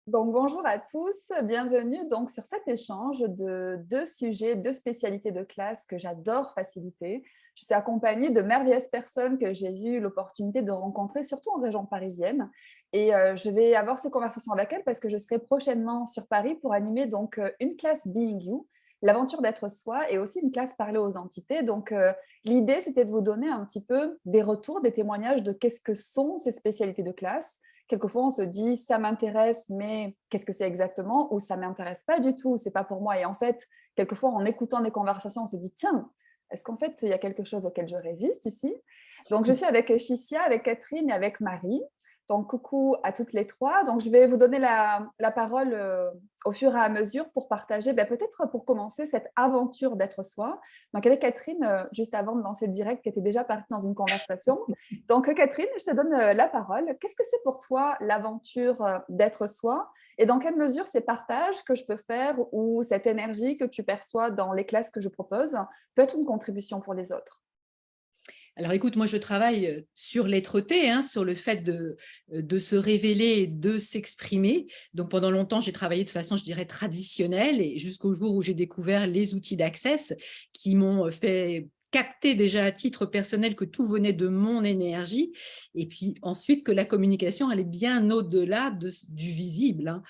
Donc, bonjour à tous, bienvenue donc sur cet échange de deux sujets, deux spécialités de classe que j'adore faciliter. Je suis accompagnée de merveilleuses personnes que j'ai eu l'opportunité de rencontrer, surtout en région parisienne. Et je vais avoir ces conversations avec elles parce que je serai prochainement sur Paris pour animer donc une classe Being You, l'aventure d'être soi, et aussi une classe parler aux entités. Donc, l'idée, c'était de vous donner un petit peu des retours, des témoignages de qu'est-ce que sont ces spécialités de classe. Quelquefois, on se dit ça m'intéresse, mais qu'est-ce que c'est exactement? Ou ça m'intéresse pas du tout, c'est pas pour moi. Et en fait, quelquefois, en écoutant des conversations, on se dit tiens, est-ce qu'en fait, il y a quelque chose auquel je résiste ici? Donc, je suis avec Chicia, avec Catherine et avec Marie. Donc, coucou à toutes les trois. Donc, je vais vous donner la parole au fur et à mesure pour partager, peut-être pour commencer, cette aventure d'être soi. Donc, avec Catherine, juste avant de lancer le direct, qui était déjà partie dans une conversation. Donc, Catherine, je te donne la parole. Qu'est-ce que c'est pour toi l'aventure d'être soi? Et dans quelle mesure ces partages que je peux faire ou cette énergie que tu perçois dans les classes que je propose peut être une contribution pour les autres? Alors écoute, moi je travaille sur l'être-té, hein, sur le fait de se révéler, de s'exprimer. Donc pendant longtemps, j'ai travaillé de façon, je dirais, traditionnelle et jusqu'au jour où j'ai découvert les outils d'Access qui m'ont fait capter déjà à titre personnel que tout venait de mon énergie et puis ensuite que la communication allait bien au-delà du visible, hein.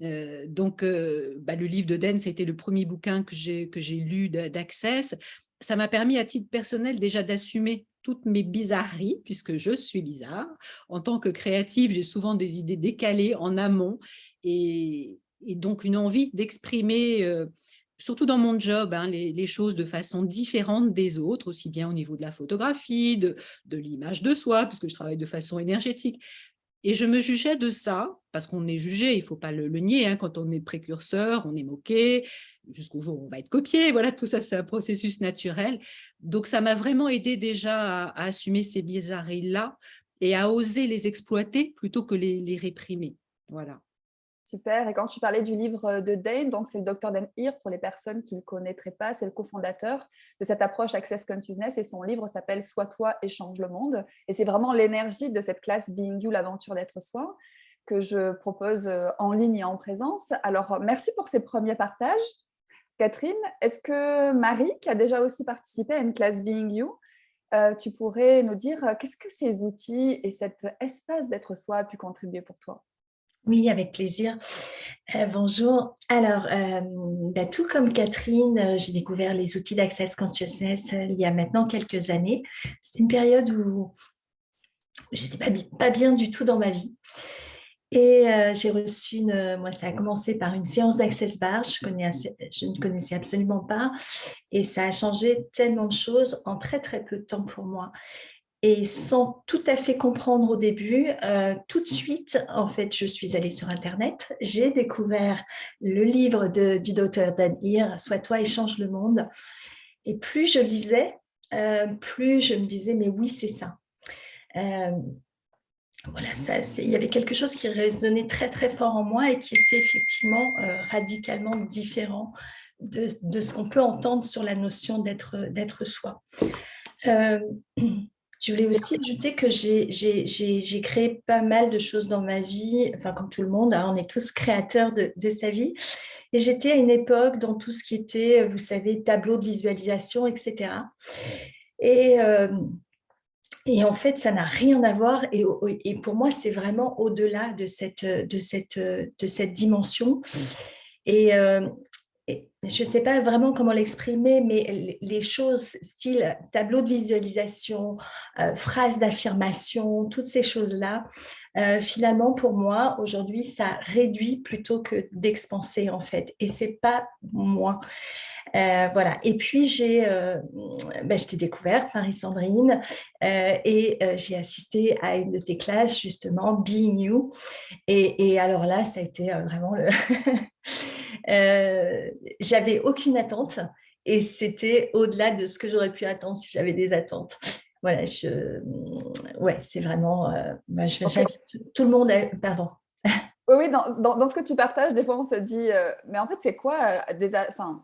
Le livre de Dan, c'était le premier bouquin que j'ai lu d'Access. Ça m'a permis à titre personnel déjà d'assumer toutes mes bizarreries, puisque je suis bizarre. En tant que créative, j'ai souvent des idées décalées en amont et donc une envie d'exprimer, surtout dans mon job, hein, les choses de façon différente des autres, aussi bien au niveau de la photographie, de l'image de soi, puisque je travaille de façon énergétique. Et je me jugeais de ça, parce qu'on est jugé, il ne faut pas le nier, hein, quand on est précurseur, on est moqué, jusqu'au jour où on va être copié. Voilà, tout ça, c'est un processus naturel. Donc, ça m'a vraiment aidé déjà à assumer ces bizarreries-là et à oser les exploiter plutôt que les réprimer. Voilà. Super. Et quand tu parlais du livre de Dane, donc c'est le docteur Dan Heer, pour les personnes qui ne le connaîtraient pas, c'est le cofondateur de cette approche Access Consciousness et son livre s'appelle Sois toi et change le monde. Et c'est vraiment l'énergie de cette classe Being You, l'aventure d'être soi, que je propose en ligne et en présence. Alors, merci pour ces premiers partages. Catherine, est-ce que Marie, qui a déjà aussi participé à une classe Being You, tu pourrais nous dire qu'est-ce que ces outils et cet espace d'être soi a pu contribuer pour toi? Oui, avec plaisir. Bonjour. Alors, tout comme Catherine, j'ai découvert les outils d'Access Consciousness il y a maintenant quelques années. C'était une période où j'étais pas bien du tout dans ma vie. Et j'ai reçu moi, ça a commencé par une séance d'Access Bar. Je ne connaissais absolument pas. Et ça a changé tellement de choses en très, très peu de temps pour moi. Et sans tout à fait comprendre au début, tout de suite, en fait, je suis allée sur Internet. J'ai découvert le livre du docteur Dan Heer, Sois toi et change le monde. Et plus je lisais, plus je me disais, mais oui, c'est ça. Euh, voilà, il y avait quelque chose qui résonnait très, très fort en moi et qui était effectivement radicalement différent de ce qu'on peut entendre sur la notion d'être soi. Euh, Je voulais aussi ajouter que j'ai créé pas mal de choses dans ma vie, enfin comme tout le monde, hein, on est tous créateurs de sa vie. Et j'étais à une époque dans tout ce qui était, vous savez, tableau de visualisation, etc. Et, euh, et en fait, ça n'a rien à voir. Et pour moi, c'est vraiment au-delà de cette dimension. Et, et je ne sais pas vraiment comment l'exprimer, mais les choses style tableau de visualisation, phrases d'affirmation, toutes ces choses-là, finalement, pour moi, aujourd'hui, ça réduit plutôt que d'expanser, en fait. Et ce n'est pas moi. Voilà. Et puis, je t'ai découverte, Marie-Sandrine, et j'ai assisté à une de tes classes, justement, Being You. Et alors là, ça a été vraiment le… J'avais aucune attente et c'était au-delà de ce que j'aurais pu attendre si j'avais des attentes. Voilà, ouais, c'est vraiment… Ok. tout le monde… Pardon. Oui, oui, dans ce que tu partages, des fois, on se dit, mais en fait, c'est quoi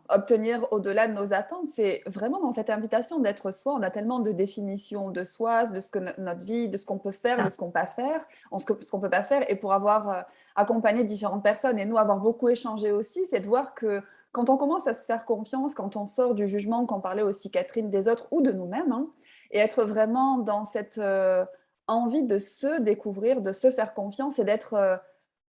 obtenir au-delà de nos attentes? C'est vraiment dans cette invitation d'être soi. On a tellement de définitions de soi, de ce que notre vie, de ce qu'on peut faire, de ce qu'on peut pas faire, ce qu'on peut pas faire. Et pour avoir accompagné différentes personnes et nous avoir beaucoup échangé aussi, c'est de voir que quand on commence à se faire confiance, quand on sort du jugement, qu'en parlait aussi Catherine, des autres ou de nous-mêmes, hein, et être vraiment dans cette envie de se découvrir, de se faire confiance et d'être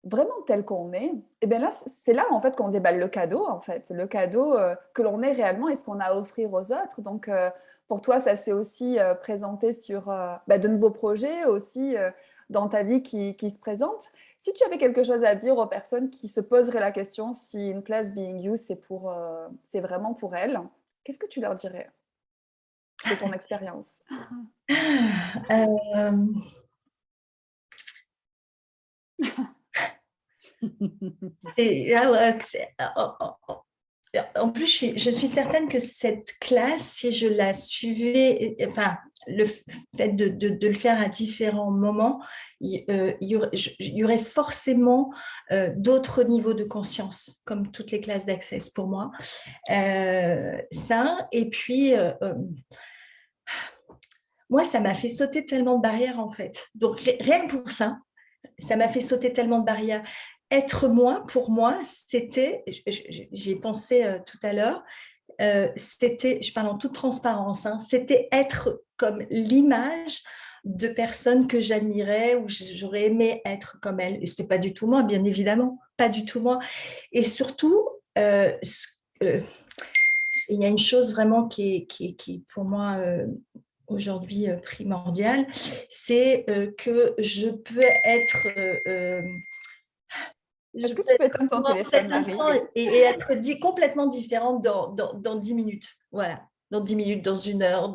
vraiment tel qu'on est, et bien là, c'est là en fait qu'on déballe le cadeau, en fait, le cadeau que l'on est réellement et ce qu'on a à offrir aux autres. Donc, pour toi, ça s'est aussi présenté sur de nouveaux projets aussi dans ta vie qui se présentent. Si tu avais quelque chose à dire aux personnes qui se poseraient la question si une classe Being You, c'est vraiment pour elles, qu'est-ce que tu leur dirais de ton expérience? Euh, En plus, je suis certaine que cette classe, si je la suivais, enfin, le fait de le faire à différents moments, il y aurait forcément d'autres niveaux de conscience, comme toutes les classes d'Access pour moi. Ça, et puis, moi, ça m'a fait sauter tellement de barrières, en fait. Donc, rien que pour ça, ça m'a fait sauter tellement de barrières. Être moi, pour moi, c'était, j'y ai pensé tout à l'heure, c'était, je parle en toute transparence, hein, c'était être comme l'image de personnes que j'admirais ou j'aurais aimé être comme elles. Et ce n'était pas du tout moi, bien évidemment, pas du tout moi. Et surtout, il y a une chose vraiment qui pour moi, aujourd'hui primordiale, c'est que je peux être Est-ce que tu peux éteindre ton dans téléphone, cet Marie? instant et être complètement différente dans 10 minutes. Voilà. Dans 10 minutes, dans une heure,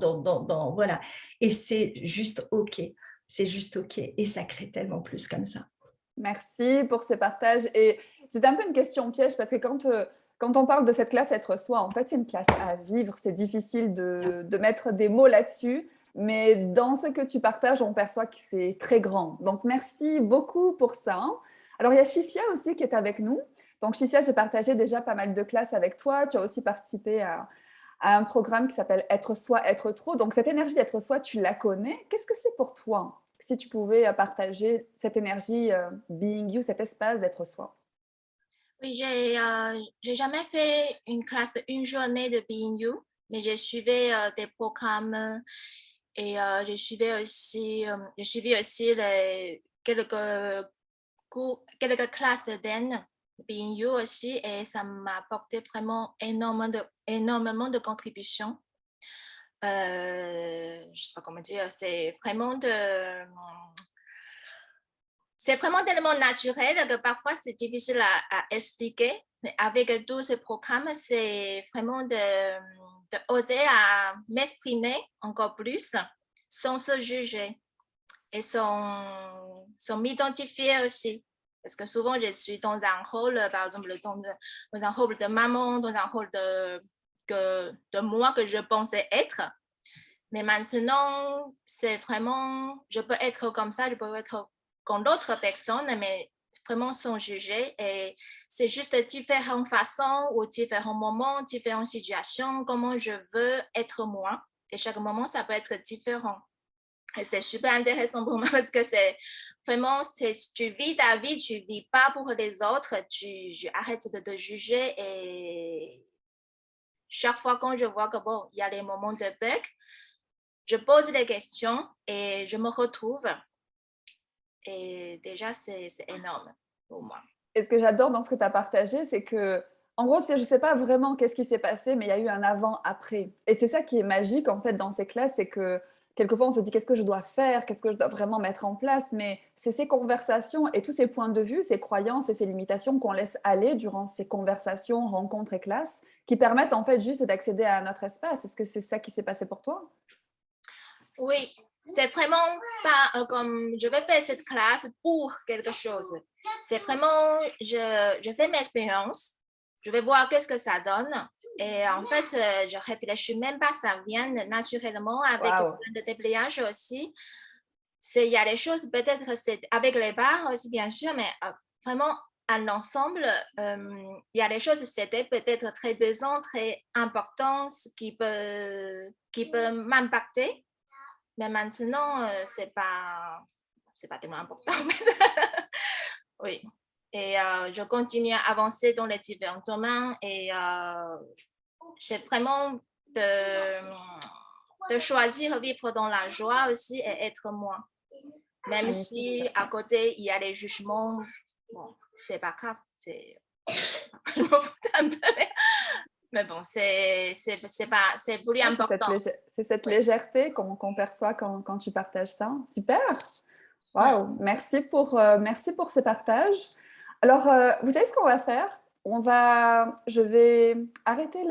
voilà. Et c'est juste OK. C'est juste OK. Et ça crée tellement plus comme ça. Merci pour ces partages. Et c'est un peu une question piège parce que quand on parle de cette classe être soi, en fait, c'est une classe à vivre. C'est difficile de mettre des mots là-dessus. Mais dans ce que tu partages, on perçoit que c'est très grand. Donc, merci beaucoup pour ça. Alors, il y a Chicia aussi qui est avec nous. Donc, Chicia, j'ai partagé déjà pas mal de classes avec toi. Tu as aussi participé à un programme qui s'appelle Être soi, être trop. Donc, cette énergie d'être soi, tu la connais. Qu'est-ce que c'est pour toi? Si tu pouvais partager cette énergie Being You, cet espace d'être soi. Oui, j'ai jamais fait une classe d'une journée de Being You, mais je suivais des programmes et je suivais aussi quelques classes de Dan Being You aussi et ça m'a apporté vraiment énormément de contributions. Je ne sais pas comment dire, c'est vraiment tellement naturel que parfois c'est difficile à expliquer, mais avec tous ces programmes, c'est vraiment de oser à m'exprimer encore plus sans se juger et sans m'identifier aussi. Parce que souvent, je suis dans un rôle, par exemple, dans un rôle de maman, dans un rôle de moi que je pensais être. Mais maintenant, c'est vraiment, je peux être comme ça, je peux être comme d'autres personnes, mais vraiment sans juger. Et c'est juste différentes façons ou différents moments, différentes situations, comment je veux être moi. Et chaque moment, ça peut être différent. Et c'est super intéressant pour moi parce que c'est vraiment, tu vis ta vie, tu ne vis pas pour les autres, tu arrêtes de te juger. Et chaque fois quand je vois que bon, il y a les moments de bug, je pose des questions et je me retrouve. Et déjà, c'est énorme pour moi. Et ce que j'adore dans ce que tu as partagé, c'est que, en gros, je ne sais pas vraiment qu'est-ce qui s'est passé, mais il y a eu un avant-après. Et c'est ça qui est magique, en fait, dans ces classes, c'est que quelquefois, on se dit qu'est-ce que je dois faire, qu'est-ce que je dois vraiment mettre en place, mais c'est ces conversations et tous ces points de vue, ces croyances et ces limitations qu'on laisse aller durant ces conversations, rencontres et classes, qui permettent, en fait, juste d'accéder à notre espace. Est-ce que c'est ça qui s'est passé pour toi? Oui, c'est vraiment pas comme je vais faire cette classe pour quelque chose. C'est vraiment, je fais mes expériences, je vais voir qu'est-ce que ça donne. Et en fait, je réfléchis même pas, ça vient naturellement avec Wow. plein de déblayage aussi. Il y a des choses, peut-être c'est avec les barres aussi, bien sûr, mais vraiment un ensemble, il y a des choses, c'était peut-être très besoin, très important, qui peut m'impacter, mais maintenant, c'est pas tellement important. Oui. Et je continue à avancer dans les différents domaines et j'ai vraiment de choisir vivre dans la joie aussi et être moi. Même si à côté, il y a les jugements, bon, c'est pas grave, je m'en fous un peu, mais bon, c'est plus important. C'est cette légèreté qu'on perçoit quand tu partages ça. Super. Waouh, merci pour ces partages. Alors, vous savez ce qu'on va faire? Je vais arrêter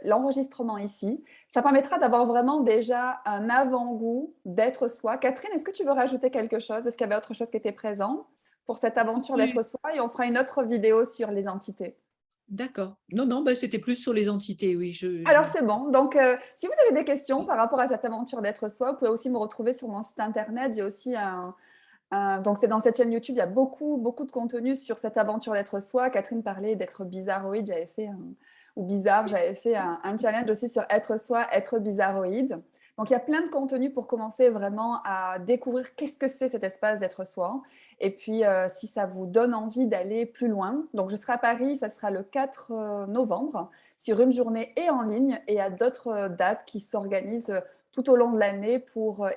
l'enregistrement ici. Ça permettra d'avoir vraiment déjà un avant-goût d'être soi. Catherine, est-ce que tu veux rajouter quelque chose? Est-ce qu'il y avait autre chose qui était présent pour cette aventure d'être soi? Et on fera une autre vidéo sur les entités. D'accord. Non, c'était plus sur les entités, oui. Alors, c'est bon. Donc, si vous avez des questions par rapport à cette aventure d'être soi, vous pouvez aussi me retrouver sur mon site internet. J'ai aussi donc, c'est dans cette chaîne YouTube, il y a beaucoup de contenu sur cette aventure d'être soi. Catherine parlait d'être bizarroïde, j'avais fait un challenge aussi sur être soi, être bizarroïde. Donc, il y a plein de contenu pour commencer vraiment à découvrir qu'est-ce que c'est cet espace d'être soi. Et puis, si ça vous donne envie d'aller plus loin, donc je serai à Paris, ça sera le 4 novembre, sur une journée et en ligne. Et il y a d'autres dates qui s'organisent tout au long de l'année pour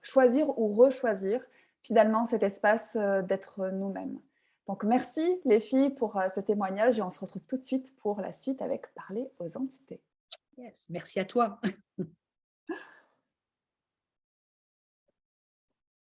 choisir ou rechoisir finalement cet espace d'être nous-mêmes. Donc, merci les filles pour ce témoignage et on se retrouve tout de suite pour la suite avec Parler aux entités. Yes, merci à toi.